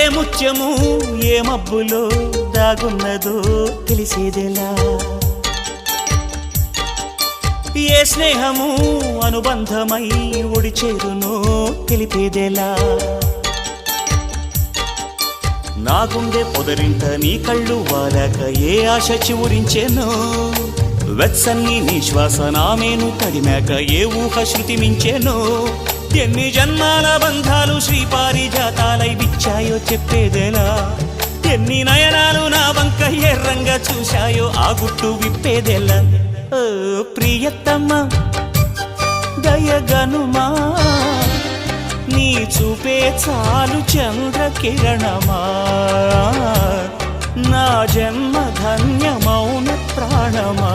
ఏ ముత్యము ఏ మబ్బులో దాగున్నదో తెలిసేదెలా ఏ స్నేహము అనుబంధమై ఒడి చేరునో తెలిపేదెలా నా గుండె పొదరింట నీ కళ్ళు వాలాక ఏ ఆశ చివురించెనో వెచ్చని నీ శ్వాస నామేను తడిమాక ఏ ఊహ శృతి మించెనో ఎన్ని జన్మాల బంధాలు శ్రీపారిజాతాలై విచ్చాయో చెప్పేదెలా ఎన్ని నయనాలు నా వంక ఎర్రంగా చూశాయో ఆ గుట్టు విప్పేదెలా ఓ ప్రియతమ్మ దయగనుమా నీ చూపే చాలు చంద్రకిరణమా నా జన్మ ధన్యమౌన ప్రాణమా